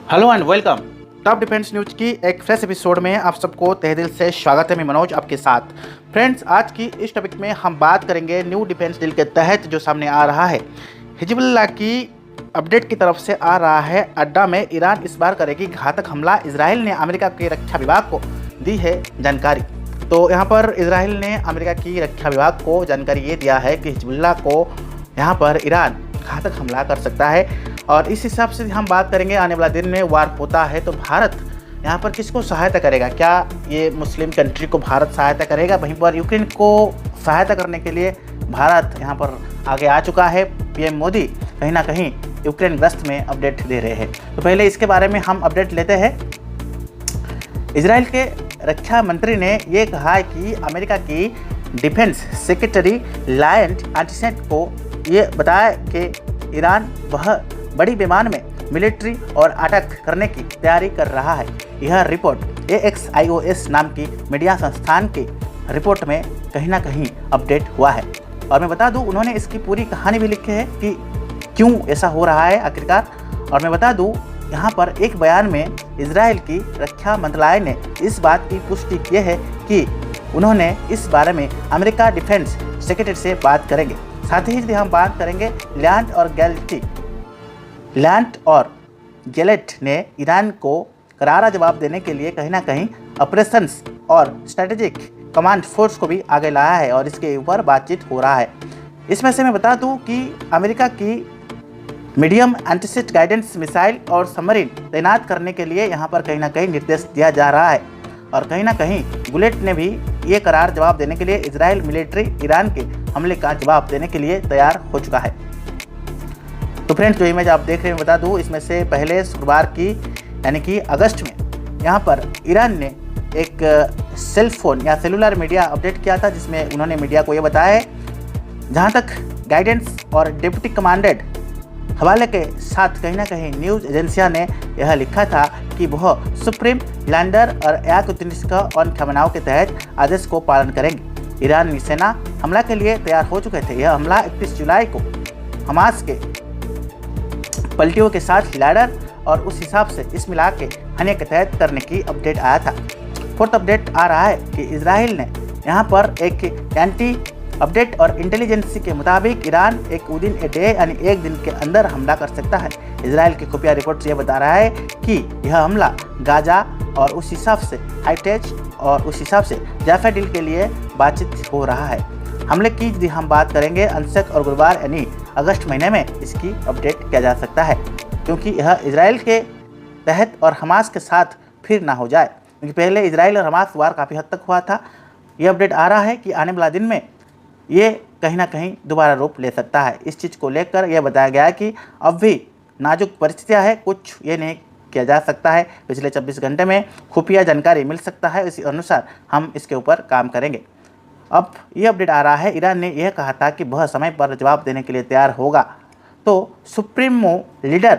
Hello and welcome. Top defence news की एक fresh episode में आप सबको तहे दिल से स्वागत है। मैं मनोज आपके साथ। फ्रेंड्स, आज की इस टॉपिक में हम बात करेंगे न्यू डिफेंस डील के तहत जो सामने आ रहा है। हिजबुल्लाह की अपडेट की तरफ से आ रहा है, अड्डा में ईरान इस बार करेगी घातक हमला। इजराइल ने अमेरिका के रक्षा विभाग को दी है जानकारी। तो यहाँ पर इजराइल ने अमेरिका की रक्षा विभाग को जानकारी ये दिया है कि हिजबुल्लाह को यहाँ पर ईरान घातक हमला कर सकता है। और इस हिसाब से हम बात करेंगे, आने वाला दिन में वार होता है तो भारत यहाँ पर किसको सहायता करेगा? क्या ये मुस्लिम कंट्री को भारत सहायता करेगा? वहीं पर यूक्रेन को सहायता करने के लिए भारत यहाँ पर आगे आ चुका है। पीएम मोदी कहीं ना कहीं यूक्रेन ग्रस्त में अपडेट दे रहे हैं। तो पहले इसके बारे में हम अपडेट लेते हैं। इजराइल के रक्षा मंत्री ने ये कहा है कि अमेरिका की डिफेंस सेक्रेटरी लायन एंटिसेट को ये बताया कि ईरान वह बड़ी पैमाने में मिलिट्री और अटैक करने की तैयारी कर रहा है। यह रिपोर्ट AXIOS नाम की मीडिया संस्थान की रिपोर्ट में कहीं ना कहीं अपडेट हुआ है। और मैं बता दूं, उन्होंने इसकी पूरी कहानी भी लिखी है कि क्यों ऐसा हो रहा है आखिरकार। और मैं बता दूं, यहाँ पर एक बयान में इजराइल की रक्षा मंत्रालय ने इस बात की पुष्टि की है कि उन्होंने इस बारे में अमेरिका डिफेंस सेक्रेटरी से बात करेंगे। साथ ही यदि हम बात करेंगे, लैंड और गैलेट ने ईरान को करारा जवाब देने के लिए कहीं ना कहीं ऑपरेशंस और स्ट्रेटेजिक कमांड फोर्स को भी आगे लाया है और इसके ऊपर बातचीत हो रहा है। इसमें से मैं बता दूं कि अमेरिका की मीडियम एंटीसिट गाइडेंस मिसाइल और सबमरीन तैनात करने के लिए यहाँ पर कहीं ना कहीं निर्देश दिया जा रहा है। और कहीं ना कहीं बुलेट ने भी ये करार जवाब देने के लिए इजराइल मिलिट्री ईरान के हमले का जवाब देने के लिए तैयार हो चुका है। तो फ्रेंड्स, जो इमेज आप देख रहे हैं, बता दूं, इसमें से पहले शुक्रवार की यानी कि अगस्त में यहाँ पर ईरान ने एक सेल फोन या सेलुलर मीडिया अपडेट किया था, जिसमें उन्होंने मीडिया को ये बताया है, जहाँ तक गाइडेंस और डिप्टी कमांडेंट हवाले के साथ कहीं ना कहीं न्यूज़ एजेंसियां ने यह लिखा था कि वह सुप्रीम लैंडर और और खमनाओं के तहत आदेश को पालन करेंगे। ईरानी सेना हमला के लिए तैयार हो चुके थे। यह हमला 31 जुलाई को हमास के पलटियों के साथ लैडर और उस हिसाब से इस मिला के हने के तहत करने की अपडेट आया था। फोर्थ अपडेट आ रहा है कि इजराइल ने यहाँ पर एक एंटी अपडेट और इंटेलिजेंसी के मुताबिक ईरान एक विदिन ए डे यानी एक दिन के अंदर हमला कर सकता है। इजराइल की खुफिया रिपोर्ट ये बता रहा है कि यह हमला गाजा और उस हिसाब से हाइटेज और उस हिसाब से जाफा डील के लिए बातचीत हो रहा है। हमले की यदि हम बात करेंगे, अंशक और गुरुवार यानी अगस्त महीने में इसकी अपडेट किया जा सकता है, क्योंकि यह इजराइल के तहत और हमास के साथ फिर ना हो जाए, क्योंकि पहले इजराइल और हमास वार काफ़ी हद तक हुआ था। यह अपडेट आ रहा है कि आने वाला दिन में ये कहीं ना कहीं दोबारा रूप ले सकता है। इस चीज़ को लेकर यह बताया गया है कि अब भी नाजुक परिस्थितियाँ है, कुछ ये नहीं किया जा सकता है। पिछले 24 घंटे में खुफिया जानकारी मिल सकता है, इसी अनुसार हम इसके ऊपर काम करेंगे। अब ये अपडेट आ रहा है, ईरान ने यह कहा था कि वह समय पर जवाब देने के लिए तैयार होगा। तो सुप्रीमो लीडर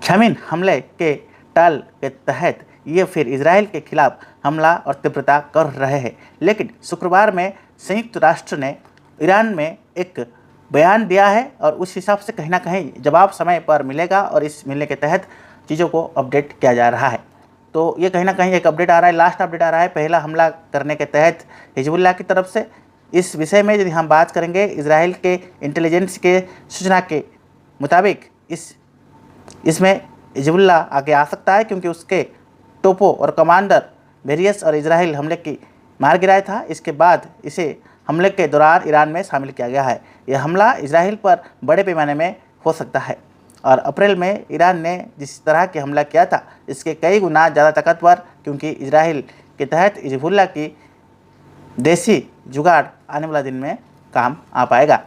खमीनी हमले के टाल के तहत ये फिर इजराइल के खिलाफ हमला और तीव्रता कर रहे हैं। लेकिन शुक्रवार में संयुक्त राष्ट्र ने ईरान में एक बयान दिया है और उस हिसाब से कहीं ना कहीं जवाब समय पर मिलेगा और इस मिलने के तहत चीज़ों को अपडेट किया जा रहा है। तो ये कहीं ना कहीं एक अपडेट आ रहा है, लास्ट अपडेट आ रहा है पहला हमला करने के तहत हिजबुल्लाह की तरफ से। इस विषय में यदि हम बात करेंगे, इजराइल के इंटेलिजेंस के सूचना के मुताबिक इसमें हिजबुल्लाह आगे आ सकता है, क्योंकि उसके टोपो और कमांडर वेरियस और इजराइल हमले की मार गिराया था। इसके बाद इसे हमले के दौरान ईरान में शामिल किया गया है। यह हमला इजराइल पर बड़े पैमाने में हो सकता है और अप्रैल में ईरान ने जिस तरह के हमला किया था, इसके कई गुना ज़्यादा ताकतवर, क्योंकि इजराइल के तहत हिजबुल्लाह की देसी जुगाड़ आने वाला दिन में काम आ पाएगा।